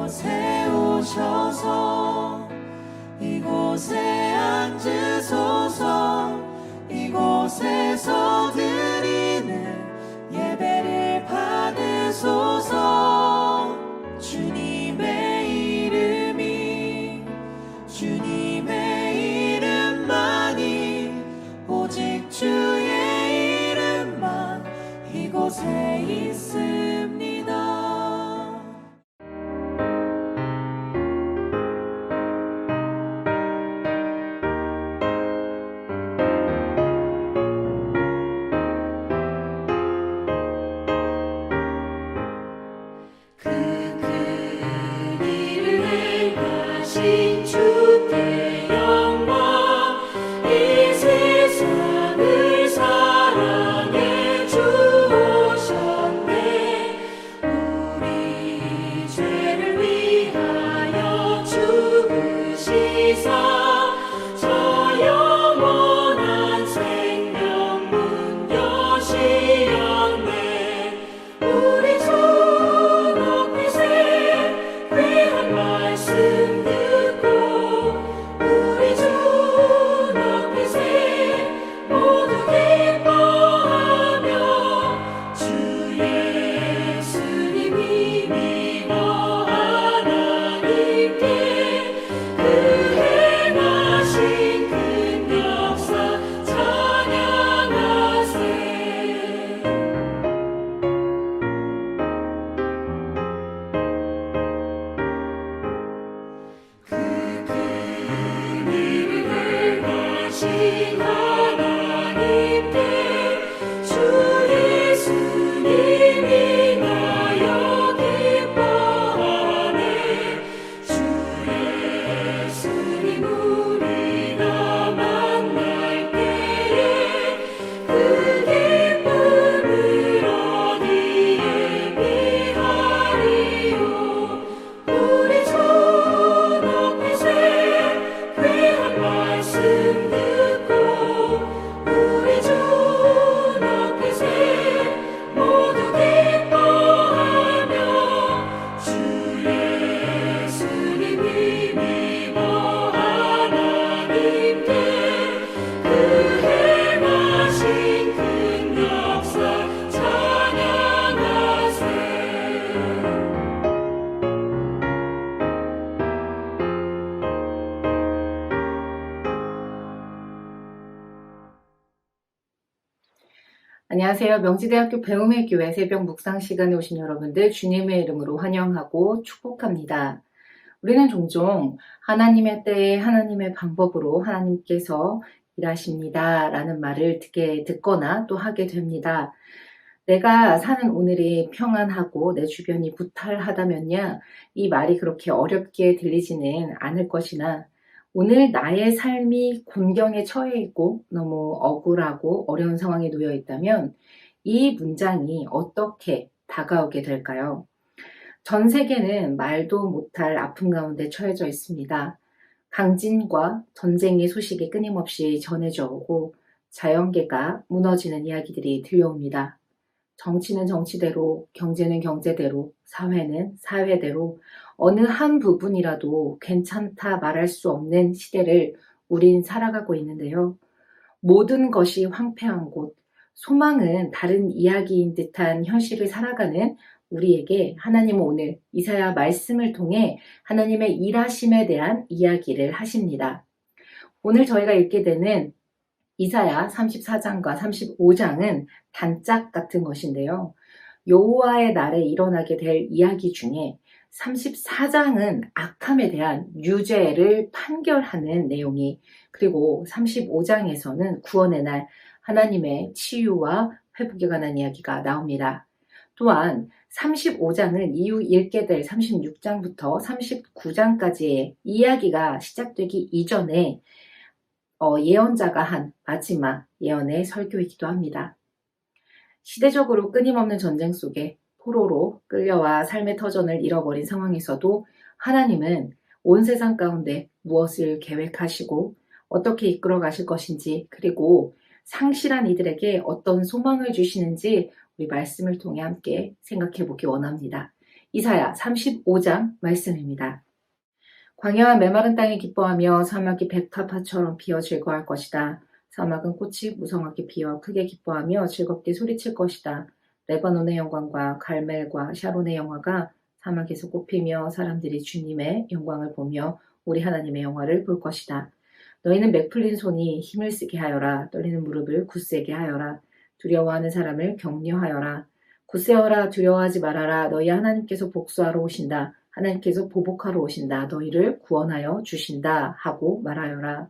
이곳에 오셔서 이곳에 앉으소서. 이곳에서 드리는 예배를 받으소서. 주님의 이름만이 오직 주의 이름만 이곳에 있습니다. 주께 영광. 이 세상을 사랑해 주셨네. 우리 죄를 위하여 죽으시사 저 영원한 생명 문 여시었네. 우리 주 높이세 귀한 말씀 안녕하세요. 명지대학교 배움의 교회 새벽 묵상 시간에 오신 여러분들 주님의 이름으로 환영하고 축복합니다. 우리는 종종 하나님의 때에 하나님의 방법으로 하나님께서 일하십니다 라는 말을 듣거나 또 하게 됩니다. 내가 사는 오늘이 평안하고 내 주변이 부탈하다면야 이 말이 그렇게 어렵게 들리지는 않을 것이나 오늘 나의 삶이 곤경에 처해 있고 너무 억울하고 어려운 상황에 놓여 있다면 이 문장이 어떻게 다가오게 될까요? 전 세계는 말도 못할 아픔 가운데 처해져 있습니다. 강진과 전쟁의 소식이 끊임없이 전해져 오고 자연계가 무너지는 이야기들이 들려옵니다. 정치는 정치대로, 경제는 경제대로, 사회는 사회대로 어느 한 부분이라도 괜찮다 말할 수 없는 시대를 우린 살아가고 있는데요. 모든 것이 황폐한 곳, 소망은 다른 이야기인 듯한 현실을 살아가는 우리에게 하나님은 오늘 이사야 말씀을 통해 하나님의 일하심에 대한 이야기를 하십니다. 오늘 저희가 읽게 되는 이사야 34장과 35장은 단짝 같은 것인데요. 여호와의 날에 일어나게 될 이야기 중에 34장은 악함에 대한 유죄를 판결하는 내용이, 그리고 35장에서는 구원의 날 하나님의 치유와 회복에 관한 이야기가 나옵니다. 또한 35장은 이후 읽게 될 36장부터 39장까지의 이야기가 시작되기 이전에 예언자가 한 마지막 예언의 설교이기도 합니다. 시대적으로 끊임없는 전쟁 속에 포로로 끌려와 삶의 터전을 잃어버린 상황에서도 하나님은 온 세상 가운데 무엇을 계획하시고 어떻게 이끌어 가실 것인지, 그리고 상실한 이들에게 어떤 소망을 주시는지 우리 말씀을 통해 함께 생각해 보기 원합니다. 이사야 35장 말씀입니다. 광야와 메마른 땅이 기뻐하며 사막이 백합화처럼 피어 즐거워할 것이다. 사막은 꽃이 무성하게 피어 크게 기뻐하며 즐겁게 소리칠 것이다. 레바논의 영광과 갈멜과 샤론의 영화가 사막에서 꽃피며 사람들이 주님의 영광을 보며 우리 하나님의 영화를 볼 것이다. 너희는 맥풀린 손이 힘을 쓰게 하여라. 떨리는 무릎을 굳세게 하여라. 두려워하는 사람을 격려하여라. 굳세어라. 두려워하지 말아라. 너희 하나님께서 복수하러 오신다. 하나님께서 보복하러 오신다. 너희를 구원하여 주신다. 하고 말하여라.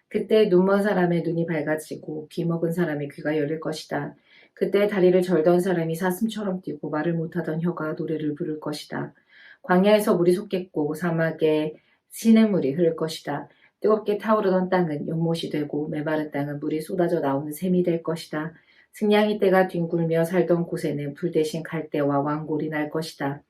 그때 눈먼 사람의 눈이 밝아지고 귀 먹은 사람의 귀가 열릴 것이다. 그때 다리를 절던 사람이 사슴처럼 뛰고 말을 못하던 혀가 노래를 부를 것이다. 광야에서 물이 솟겠고 사막에 시냇물이 흐를 것이다. 뜨겁게 타오르던 땅은 연못이 되고 메마른 땅은 물이 쏟아져 나오는 샘이 될 것이다. 승냥이 떼가 뒹굴며 살던 곳에는 불 대신 갈대와 왕골이 날 것이다.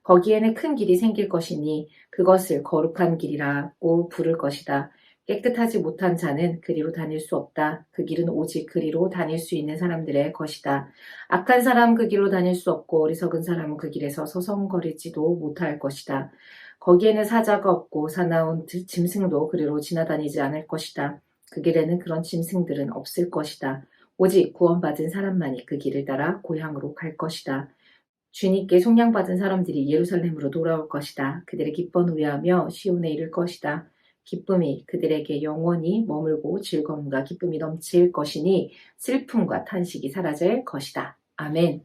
거기에는 큰 길이 생길 것이니 그것을 거룩한 길이라고 부를 것이다. 깨끗하지 못한 자는 그리로 다닐 수 없다. 그 길은 오직 그리로 다닐 수 있는 사람들의 것이다. 악한 사람 그 길로 다닐 수 없고 어리석은 사람은 그 길에서 서성거리지도 못할 것이다. 거기에는 사자가 없고 사나운 짐승도 그리로 지나다니지 않을 것이다. 그 길에는 그런 짐승들은 없을 것이다. 오직 구원받은 사람만이 그 길을 따라 고향으로 갈 것이다. 주님께 속량받은 사람들이 예루살렘으로 돌아올 것이다. 그들의 기뻐 노래하며 시온에 이를 것이다. 기쁨이 그들에게 영원히 머물고 즐거움과 기쁨이 넘칠 것이니 슬픔과 탄식이 사라질 것이다. 아멘.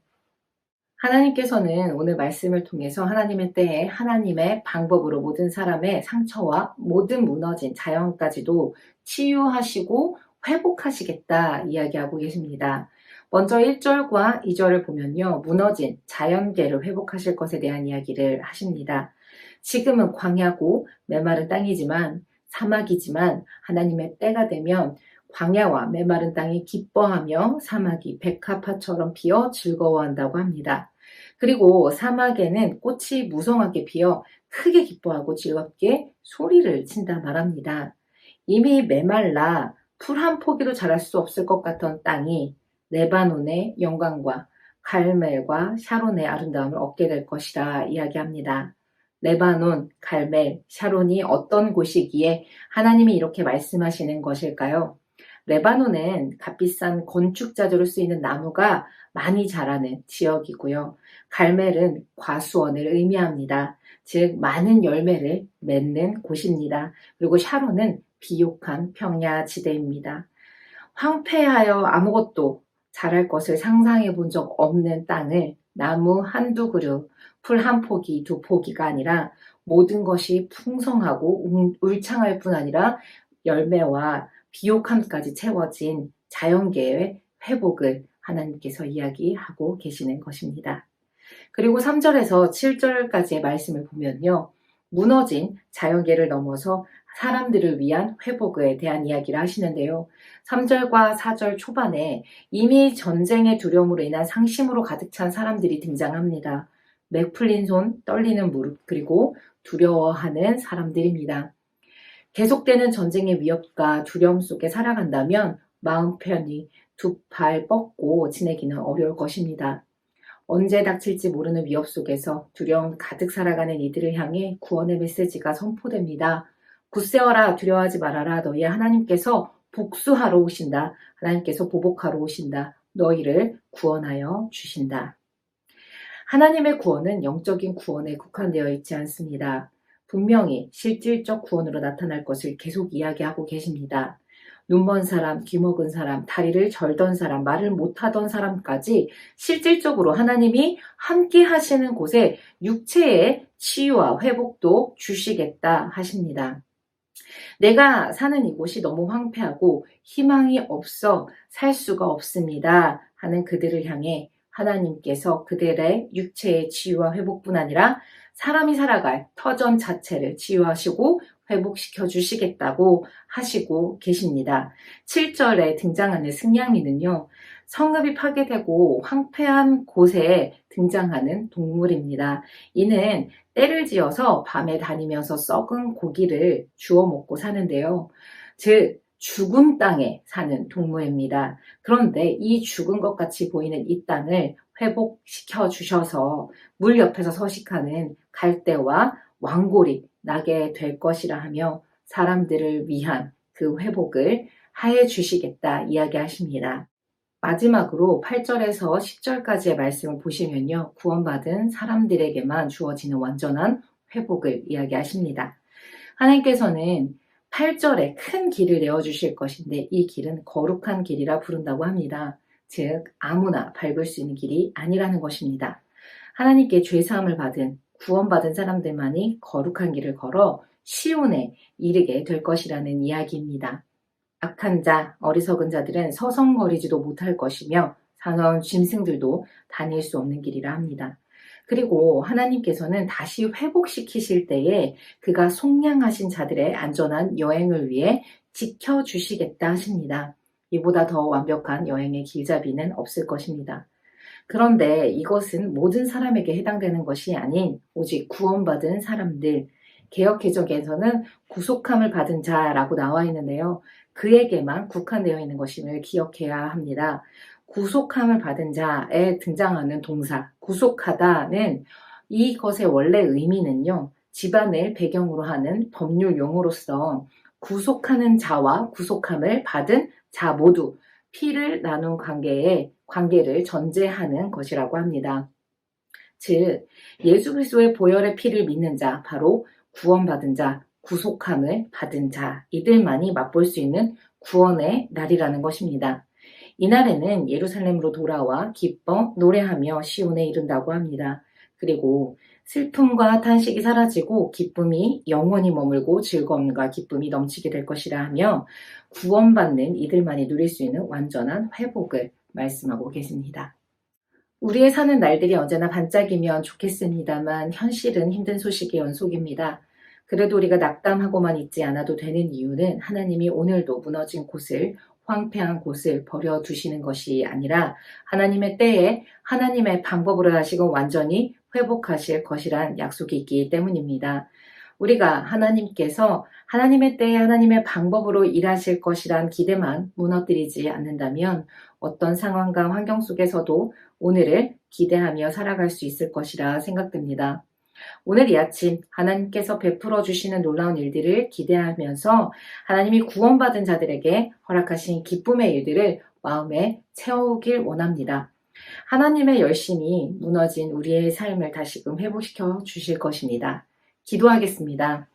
하나님께서는 오늘 말씀을 통해서 하나님의 때에 하나님의 방법으로 모든 사람의 상처와 모든 무너진 자연까지도 치유하시고 회복하시겠다 이야기하고 계십니다. 먼저 1절과 2절을 보면요. 무너진 자연계를 회복하실 것에 대한 이야기를 하십니다. 지금은 광야고 메마른 땅이지만 사막이지만 하나님의 때가 되면 광야와 메마른 땅이 기뻐하며 사막이 백합화처럼 피어 즐거워한다고 합니다. 그리고 사막에는 꽃이 무성하게 피어 크게 기뻐하고 즐겁게 소리를 친다 말합니다. 이미 메말라 풀 한 포기도 자랄 수 없을 것 같던 땅이 레바논의 영광과 갈멜과 샤론의 아름다움을 얻게 될 것이라 이야기합니다. 레바논, 갈멜, 샤론이 어떤 곳이기에 하나님이 이렇게 말씀하시는 것일까요? 레바논은 값비싼 건축자재로 쓰이는 나무가 많이 자라는 지역이고요. 갈멜은 과수원을 의미합니다. 즉 많은 열매를 맺는 곳입니다. 그리고 샤론은 비옥한 평야지대입니다. 황폐하여 아무것도 자랄 것을 상상해 본 적 없는 땅을 나무 한두 그루, 풀 한 포기, 두 포기가 아니라 모든 것이 풍성하고 울창할 뿐 아니라 열매와 비옥함까지 채워진 자연계의 회복을 하나님께서 이야기하고 계시는 것입니다. 그리고 3절에서 7절까지의 말씀을 보면요. 무너진 자연계를 넘어서 사람들을 위한 회복에 대한 이야기를 하시는데요. 3절과 4절 초반에 이미 전쟁의 두려움으로 인한 상심으로 가득 찬 사람들이 등장합니다. 맥 풀린 손, 떨리는 무릎, 그리고 두려워하는 사람들입니다. 계속되는 전쟁의 위협과 두려움 속에 살아간다면 마음 편히 두 팔 뻗고 지내기는 어려울 것입니다. 언제 닥칠지 모르는 위협 속에서 두려움 가득 살아가는 이들을 향해 구원의 메시지가 선포됩니다. 굳세어라. 두려워하지 말아라. 너희의 하나님께서 복수하러 오신다. 하나님께서 보복하러 오신다. 너희를 구원하여 주신다. 하나님의 구원은 영적인 구원에 국한되어 있지 않습니다. 분명히 실질적 구원으로 나타날 것을 계속 이야기하고 계십니다. 눈먼 사람, 귀 먹은 사람, 다리를 절던 사람, 말을 못하던 사람까지 실질적으로 하나님이 함께 하시는 곳에 육체의 치유와 회복도 주시겠다 하십니다. 내가 사는 이곳이 너무 황폐하고 희망이 없어 살 수가 없습니다 하는 그들을 향해 하나님께서 그들의 육체의 치유와 회복뿐 아니라 사람이 살아갈 터전 자체를 치유하시고 회복시켜 주시겠다고 하시고 계십니다. 7절에 등장하는 승냥이는요. 성읍이 파괴되고 황폐한 곳에 등장하는 동물입니다. 이는 떼를 지어서 밤에 다니면서 썩은 고기를 주워 먹고 사는데요. 즉 죽은 땅에 사는 동물입니다. 그런데 이 죽은 것 같이 보이는 이 땅을 회복시켜 주셔서 물 옆에서 서식하는 갈대와 왕골이 나게 될 것이라 하며 사람들을 위한 그 회복을 하여 주시겠다 이야기하십니다. 마지막으로 8절에서 10절까지의 말씀을 보시면요. 구원받은 사람들에게만 주어지는 완전한 회복을 이야기하십니다. 하나님께서는 8절에 큰 길을 내어주실 것인데 이 길은 거룩한 길이라 부른다고 합니다. 즉 아무나 밟을 수 있는 길이 아니라는 것입니다. 하나님께 죄사함을 받은 구원받은 사람들만이 거룩한 길을 걸어 시온에 이르게 될 것이라는 이야기입니다. 악한 자, 어리석은 자들은 서성거리지도 못할 것이며 사나운 짐승들도 다닐 수 없는 길이라 합니다. 그리고 하나님께서는 다시 회복시키실 때에 그가 속량하신 자들의 안전한 여행을 위해 지켜주시겠다 하십니다. 이보다 더 완벽한 여행의 길잡이는 없을 것입니다. 그런데 이것은 모든 사람에게 해당되는 것이 아닌 오직 구원받은 사람들, 개역개정에서는 구속함을 받은 자라고 나와 있는데요. 그에게만 국한되어 있는 것임을 기억해야 합니다. 구속함을 받은 자에 등장하는 동사, 구속하다는 이것의 원래 의미는요. 집안을 배경으로 하는 법률 용어로서 구속하는 자와 구속함을 받은 자 모두 피를 나눈 관계를 전제하는 것이라고 합니다. 즉 예수 그리스도의 보혈의 피를 믿는 자, 바로 구원받은 자, 구속함을 받은 자, 이들만이 맛볼 수 있는 구원의 날이라는 것입니다. 이날에는 예루살렘으로 돌아와 기뻐 노래하며 시온에 이른다고 합니다. 그리고 슬픔과 탄식이 사라지고 기쁨이 영원히 머물고 즐거움과 기쁨이 넘치게 될 것이라 하며 구원받는 이들만이 누릴 수 있는 완전한 회복을 말씀하고 계십니다. 우리의 사는 날들이 언제나 반짝이면 좋겠습니다만 현실은 힘든 소식의 연속입니다. 그래도 우리가 낙담하고만 있지 않아도 되는 이유는 하나님이 오늘도 무너진 곳을, 황폐한 곳을 버려두시는 것이 아니라 하나님의 때에 하나님의 방법으로 하시고 완전히 회복하실 것이란 약속이 있기 때문입니다. 우리가 하나님께서 하나님의 때에 하나님의 방법으로 일하실 것이란 기대만 무너뜨리지 않는다면 어떤 상황과 환경 속에서도 오늘을 기대하며 살아갈 수 있을 것이라 생각됩니다. 오늘 이 아침 하나님께서 베풀어 주시는 놀라운 일들을 기대하면서 하나님이 구원받은 자들에게 허락하신 기쁨의 일들을 마음에 채우길 원합니다. 하나님의 열심이 무너진 우리의 삶을 다시금 회복시켜 주실 것입니다. 기도하겠습니다.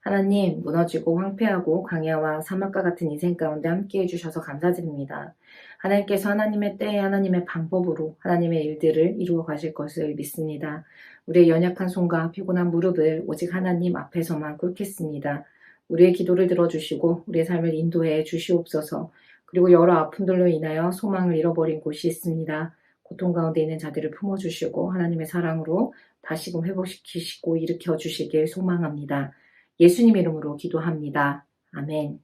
하나님, 무너지고 황폐하고 광야와 사막과 같은 인생 가운데 함께해 주셔서 감사드립니다. 하나님께서 하나님의 때에 하나님의 방법으로 하나님의 일들을 이루어 가실 것을 믿습니다. 우리의 연약한 손과 피곤한 무릎을 오직 하나님 앞에서만 꿇겠습니다. 우리의 기도를 들어주시고 우리의 삶을 인도해 주시옵소서. 그리고 여러 아픔들로 인하여 소망을 잃어버린 곳이 있습니다. 고통 가운데 있는 자들을 품어주시고 하나님의 사랑으로 다시금 회복시키시고 일으켜 주시길 소망합니다. 예수님 이름으로 기도합니다. 아멘.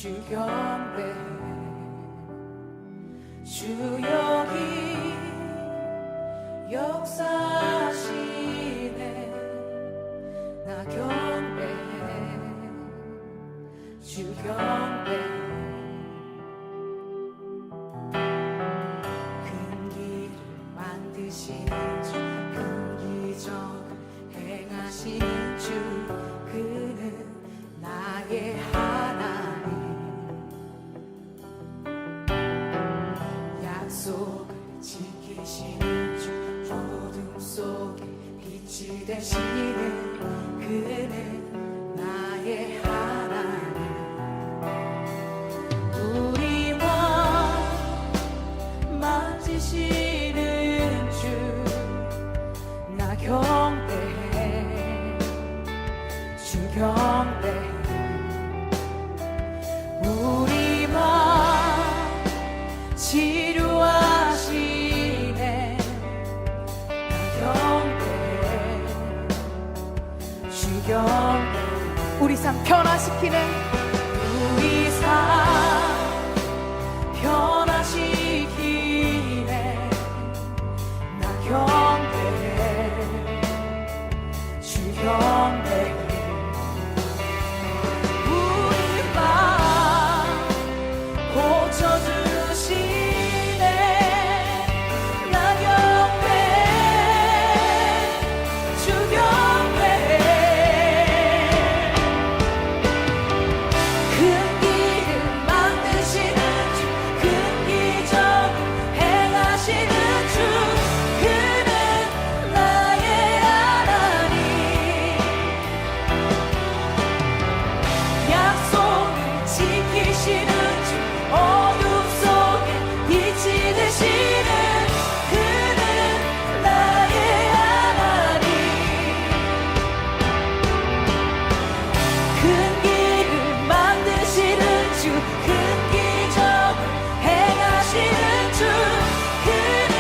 주 경배해 주 여기 역사하시네 나 경배해 주 경배해 큰 길을 만드신 주 큰 기적 행하신 주 그는 나의 약속을 지키시는 주 어둠 속에 빛이 되시는 그는 나의 하나님 우리 맘 치료하시네. 나경배 주경배 우리 삶 변화시키는 우리 삶 변화시키네. 나경배 주경배 우리 맘 고쳐주시네. 나경배 주경배 큰 길을 만드시는 주, 큰 기적 행하시는 주, 그는 나의 하나님. 약속을 지키시는 주, 어둠 속에 빛이 되시는 그는 나의 하나님. 큰 길을 만드시는 주, 큰 기적을 행하시는 주, 그는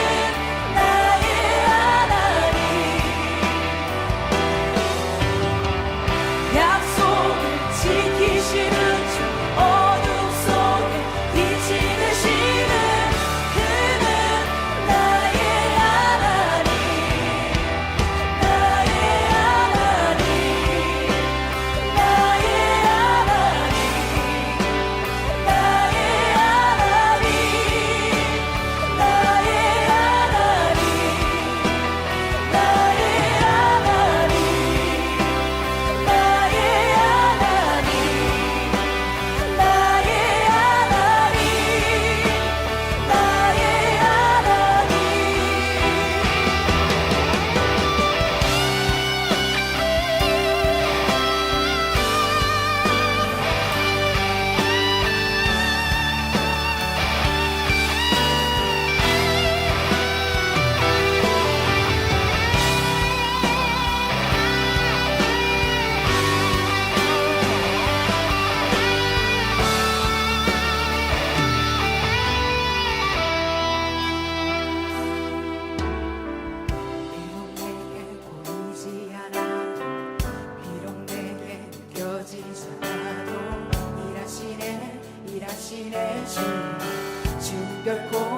나의 하나님. 약속을 지키시는 주, 어둠 속에 빛이 되시는 그는 나의 하나님. 나의 하나님. 나의 하나님. 나의 하나님. 나의 하나님. 나의 하나님. 나의 하나님. 나의 하나님. 나의 비록 내게 보이지 않아도, 비록 내게 느껴지지 않아도 일하시네 일하시네 주님 결코